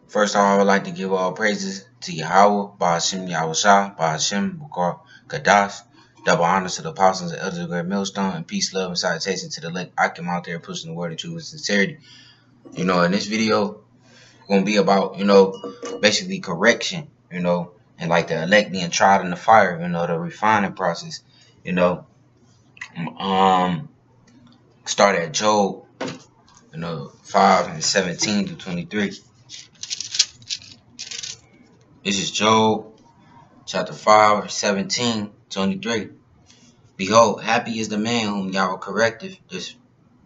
First of all, I would like to give all praises to Yahweh, Ba'ashem Yahushua, Ba'ashem Bukar Kadash. Double honors to the apostles and elders of Great Millstone, and peace, love, and salutation to the elect Akim out there pushing the word of truth and sincerity. In this video, going to be about, basically correction, and like the elect being tried in the fire, the refining process, you know. Start at Job, 5:17-23. This is Job chapter 5:17-23. Behold, happy is the man whom Yahweh correcteth.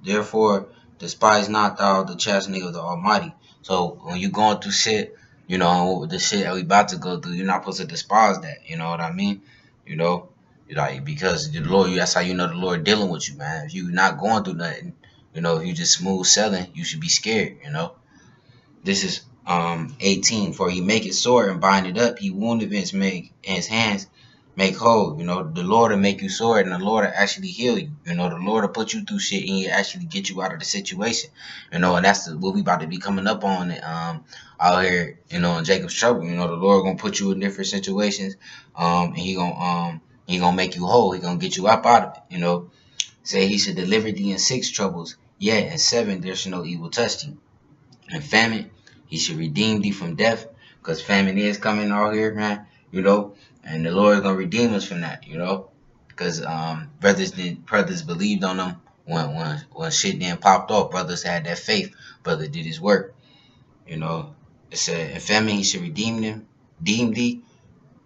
Therefore, despise not thou the chastening of the Almighty. So when you going through shit, the shit that we about to go through, you're not supposed to despise that. You know what I mean? Because the Lord, that's how you know the Lord dealing with you, man. If you not going through nothing, if you just smooth sailing, you should be scared. This is 18. For he make it sore and bind it up. He wounded his hands make whole. The Lord will make you sore, and the Lord will actually heal you. The Lord will put you through shit and He'll actually get you out of the situation. And that's what we about to be coming up on out here, in Jacob's trouble. The Lord gonna put you in different situations, and He gonna make you whole. He gonna get you up out of it. Say He should deliver thee in 6 troubles, yet in 7 there shall no evil touch thee. In famine He should redeem thee from death, because famine is coming out here, man. And the Lord is gonna redeem us from that, because brothers believed on them when shit then popped off. Brothers had that faith. Brother did his work. It said in famine He should deem thee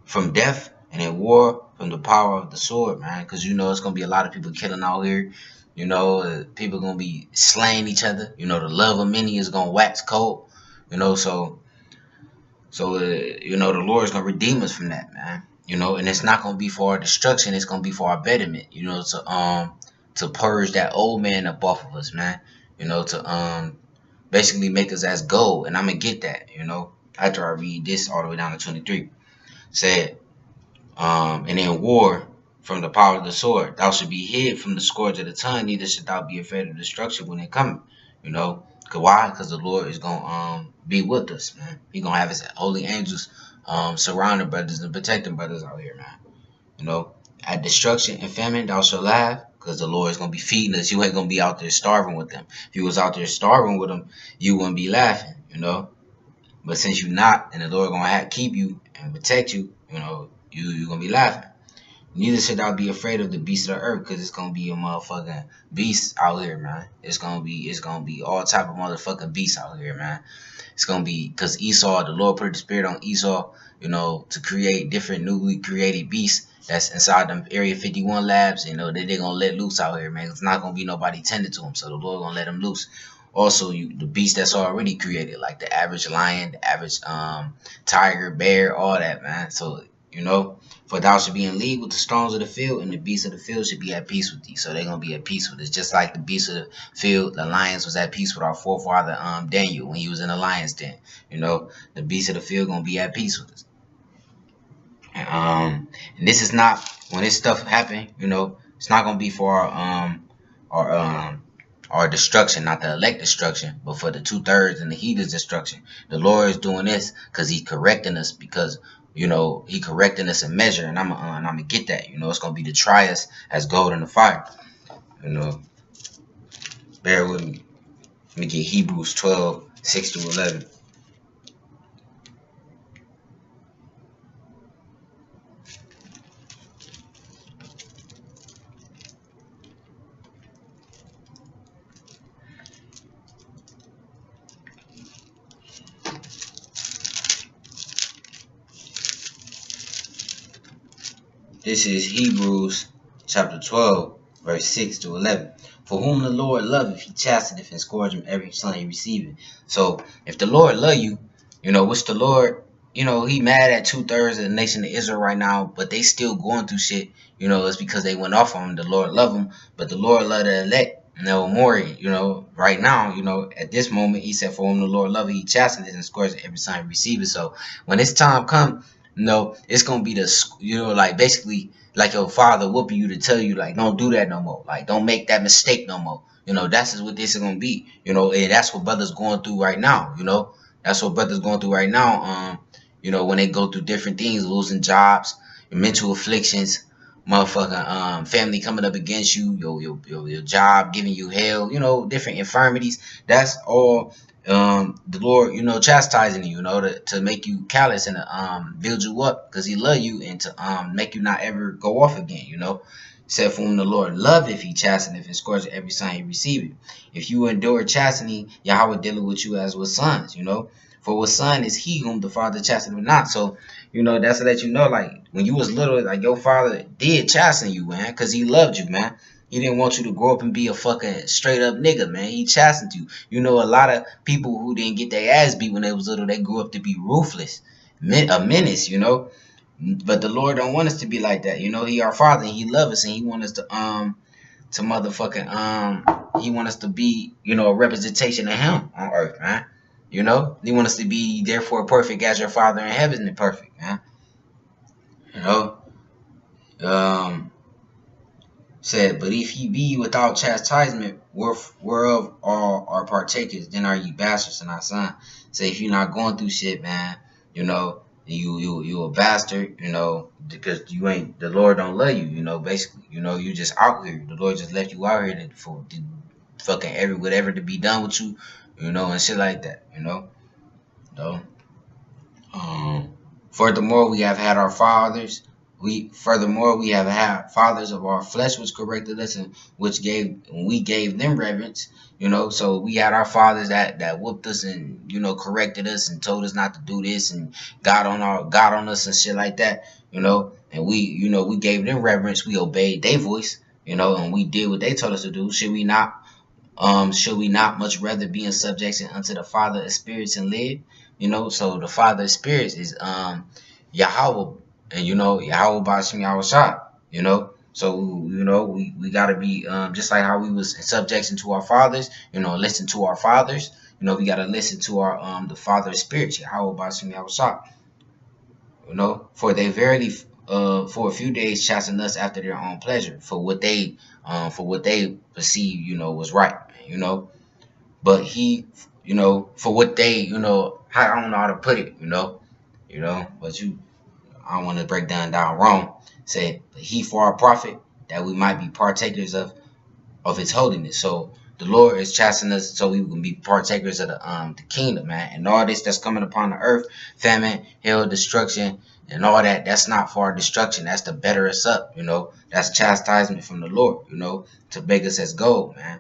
from death, and in war from the power of the sword, man. Because it's gonna be a lot of people killing out here. People gonna be slaying each other. The love of many is gonna wax cold. So the Lord is gonna redeem us from that, man. And it's not gonna be for our destruction. It's gonna be for our betterment. To purge that old man up off of us, man. To basically make us as gold. And I'm gonna get that. After I read this all the way down to 23, said, and in war from the power of the sword, thou should be hid from the scourge of the tongue. Neither should thou be afraid of destruction when it cometh. Why? Because the Lord is gonna be with us, man. He gonna have His holy angels surrounding brothers and protecting brothers out here, man. At destruction and famine thou shalt laugh, because the Lord is gonna be feeding us. You ain't gonna be out there starving with them. If you was out there starving with them, you wouldn't be laughing, But since you're not, and the Lord gonna keep you and protect you, you're gonna be laughing. Neither should thou be afraid of the beasts of the earth, because it's gonna be a motherfucking beast out here, man. It's gonna be all type of motherfucking beasts out here, man. It's gonna be, because Esau, the Lord put the spirit on Esau, to create different newly created beasts that's inside them Area 51 labs. That they're gonna let loose out here, man. It's not gonna be nobody tended to them, so the Lord gonna let them loose. Also, the beast that's already created, like the average lion, the average tiger, bear, all that, man. So for thou should be in league with the stones of the field, and the beasts of the field should be at peace with thee. So they're gonna be at peace with us, just like the beasts of the field, the lions was at peace with our forefather Daniel when he was in the lion's den. The beasts of the field gonna be at peace with us. And this is not, when this stuff happen, it's not gonna be for our destruction, not the elect destruction, but for the 2/3 and the heathen's destruction. The Lord is doing this because He's correcting us, because He correcting us in measure, and I'm gonna get that. It's gonna be to try us as gold in the fire. Bear with me. Let me get Hebrews 12:6-11. This is Hebrews chapter 12, verse 6-11. For whom the Lord loveth, He chasteneth and scourgeth every son He receiveth. So if the Lord love you, which the Lord, He mad at 2/3 of the nation of Israel right now, but they still going through shit. It's because they went off on Him. The Lord love them, but the Lord love the elect. More, right now, at this moment, He said, for whom the Lord loveth, He chasteneth and scourgeth every son He receiveth. So when this time come, it's gonna be the basically like your father whooping you to tell you, like, don't do that no more, like, don't make that mistake no more. That's just what this is gonna be. And that's what brothers going through right now. That's what brothers going through right now. You know, when they go through different things, losing jobs, mental afflictions, motherfucking family coming up against you, your job giving you hell, you know, different infirmities. That's all the Lord, you know, chastising you, you know, to make you callous and build you up because he love you and to make you not ever go off again, you know. Said for whom the Lord love if he chasten, if he scourge every son he receive it. If you endure chastening, Yahweh dealing with you as with sons, you know. For what son is he whom the father chasteneth not? So, you know, that's to let you know, like, when you was little, like, your father did chasten you, man, because he loved you, man. He didn't want you to grow up and be a fucking straight up nigga, man. He chastened you. You know, a lot of people who didn't get their ass beat when they was little, they grew up to be ruthless, a menace, you know. But the Lord don't want us to be like that, you know. He our Father, and He love us, and He want us to motherfucking He want us to be, you know, a representation of Him on earth, man. You know, He want us to be therefore perfect as your Father in heaven is perfect, man. You know, said, but if ye be without chastisement, whereof all are partakers, then are ye bastards and not sons. Say, if you're not going through shit, man, you know, you a bastard, you know, because you ain't, the Lord don't love you, you know, basically, you know, you just out here. The Lord just left you out here to fucking whatever to be done with you, you know, and shit like that, you know. So, furthermore, we have had our fathers. We have had fathers of our flesh which corrected us and we gave them reverence, you know. So we had our fathers that whooped us and, you know, corrected us and told us not to do this and got on us and shit like that, you know. And we, you know, we gave them reverence. We obeyed their voice, you know, and we did what they told us to do. Should we not much rather be in subjection unto the Father of spirits and live? You know, so the Father of spirits is Yahweh, and you know, Yahweh Bashim Yahweh, you know. So, you know, we gotta be just like how we was in subjection to our fathers, you know, listen to our fathers, you know, we gotta listen to our the Father of spirits, Yahweh Bashim Yahweh. You know, for they verily for a few days chasten us after their own pleasure, for what they perceive, you know, was right, you know. But he, you know, for what they, you know, I don't know how to put it, you know, but I don't want to break down wrong. Say, but he for our profit, that we might be partakers of his holiness. So the Lord is chastening us so we can be partakers of the kingdom, man. And all this that's coming upon the earth, famine, hell, destruction, and all that, that's not for our destruction. That's to better us up, you know. That's chastisement from the Lord, you know, to make us as gold, man.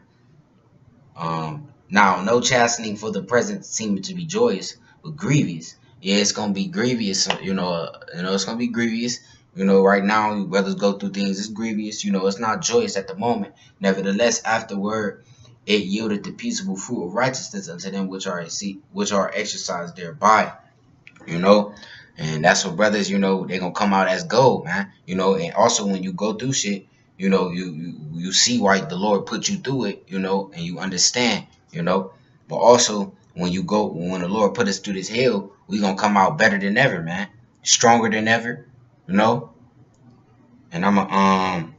Now, no chastening for the present seeming to be joyous, but grievous. Yeah, it's gonna be grievous, you know. It's gonna be grievous. You know, right now, brothers go through things. It's grievous. You know, it's not joyous at the moment. Nevertheless, afterward, it yielded the peaceable fruit of righteousness unto them which are exercised thereby. You know, and that's what brothers, you know, they're gonna come out as gold, man. You know, and also when you go through shit, you know, you see why the Lord put you through it, you know, and you understand, you know. But also when the Lord put us through this hell, we gonna come out better than ever, man. Stronger than ever, you know. And I'm gonna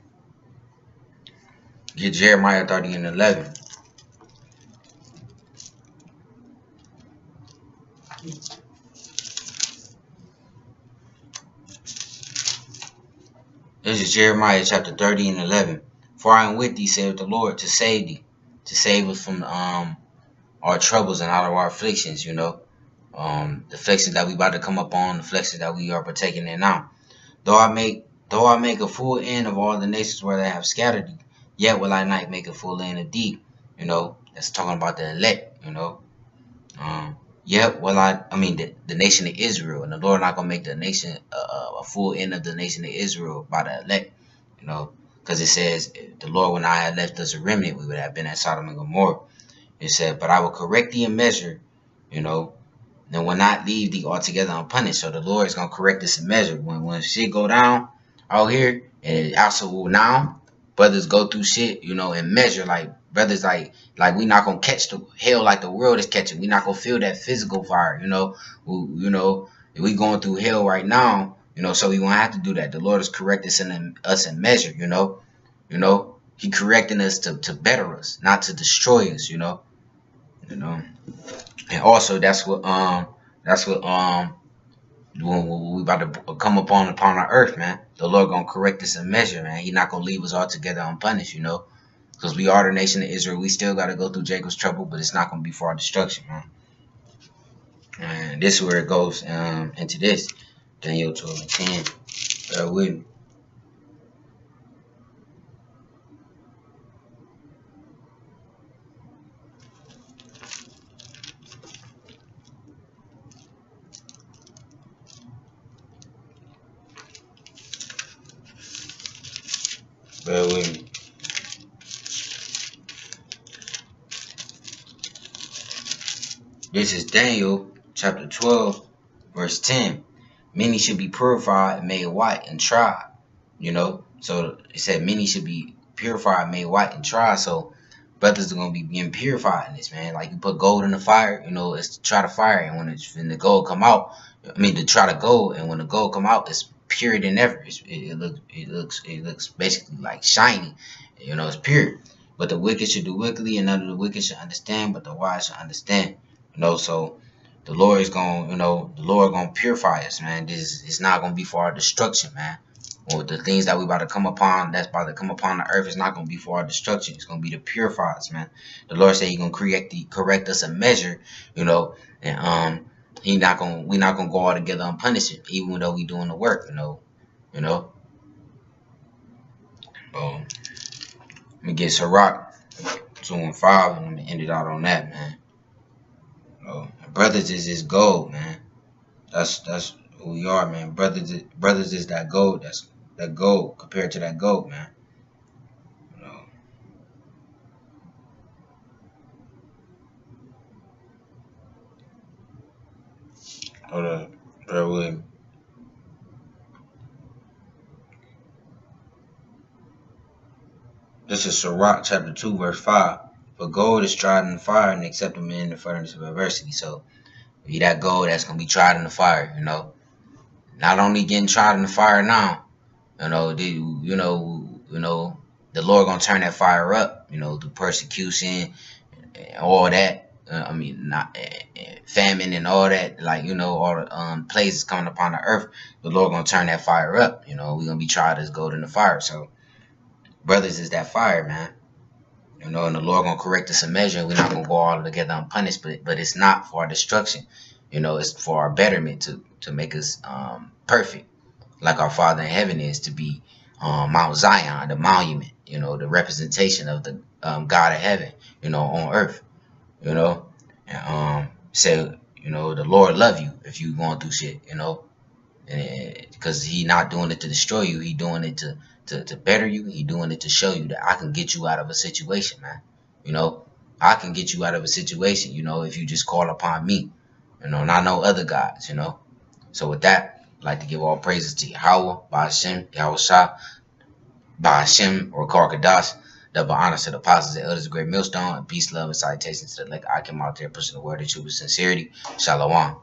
get Jeremiah 30 and 11. This is Jeremiah chapter 30 and 11. For I am with thee, saith the Lord, to save thee, to save us from our troubles and out of our afflictions, you know. The afflictions that we about to come up on, the afflictions that we are partaking in now. Though I make a full end of all the nations where they have scattered thee, yet will I not make a full end of thee. You know, that's talking about the elect, you know. Yet will the nation of Israel, and the Lord not gonna make the nation a full end of the nation of Israel by the elect, you know, because it says if the Lord would not have left us a remnant, we would have been at Sodom and Gomorrah. It said, but I will correct thee in measure, you know, and will not leave thee altogether unpunished. So the Lord is gonna correct us in measure. When shit go down out here, and also will now, brothers go through shit, you know, and measure, like brothers like we not gonna catch the hell like the world is catching. We not gonna feel that physical fire, you know. We going through hell right now, you know, so we won't have to do that. The Lord is correcting us in measure, you know. He correcting us to better us, not to destroy us, you know. you know. And also that's what when we about to come upon our earth, man. The Lord gonna correct us in measure, man. He not gonna leave us altogether unpunished, you know. Because we are the nation of Israel. We still gotta go through Jacob's trouble, but it's not gonna be for our destruction, man. And this is where it goes into this. Daniel 12:10. Bear with me. Bear with me. This is Daniel chapter 12, verse 10. Many should be purified and made white and tried. You know, so it said many should be purified, made white, and tried. So brothers are gonna be being purified in this, man. Like you put gold in the fire, you know, it's to try to fire, and when the gold come out, I mean to try to gold, and when the gold come out, it's purer than ever. It looks basically like shiny, you know, it's pure. But the wicked should do wickedly, and none of the wicked should understand, but the wise should understand. You know, so the Lord is gonna, you know, the Lord gonna purify us, man. This it's not gonna be for our destruction, man. Or the things that we about to come upon, that's about to come upon the earth, is not gonna be for our destruction. It's gonna be to purify us, man. The Lord said He gonna correct us a measure, you know, and we not gonna go all together unpunished, even though we doing the work, you know, you know. Let me get Sirach 2 and 5, and I'm gonna end it out on that, man. Brothers is this gold, man. That's who we are, man. Brothers is that gold. That's that gold compared to that gold, man. You know. Hold up, bear with me. This is Sirach chapter 2, verse 5. For gold is tried in the fire and acceptable in the furnace of adversity. So be that gold that's gonna be tried in the fire, you know. Not only getting tried in the fire now, you know, the Lord gonna turn that fire up, you know, through persecution and all that. I mean, not famine and all that, like, you know, all the places coming upon the earth. The Lord gonna turn that fire up. You know, we gonna be tried as gold in the fire. So brothers is that fire, man. You know, and the Lord gonna correct us a measure. We're not gonna go all together unpunished, but it's not for our destruction. You know, it's for our betterment to make us perfect, like our Father in heaven is, to be Mount Zion, the monument. You know, the representation of the God of heaven. You know, on earth. You know, and say, you know, the Lord love you if you going through shit. You know, because He not doing it to destroy you. He doing it to better you. He doing it to show you that I can get you out of a situation, man. You know, I can get you out of a situation, you know, if you just call upon me, you know, not no other gods, you know. So with that, I'd like to give all praises to Yahweh, Ba'ashem, Yahweh Shah, Ba'ashem, or Karkadash. Double honors to the apostles and elders of Great Millstone, and peace, love, and salutations to the elect I came out there pushing the word of truth with sincerity. Shalom.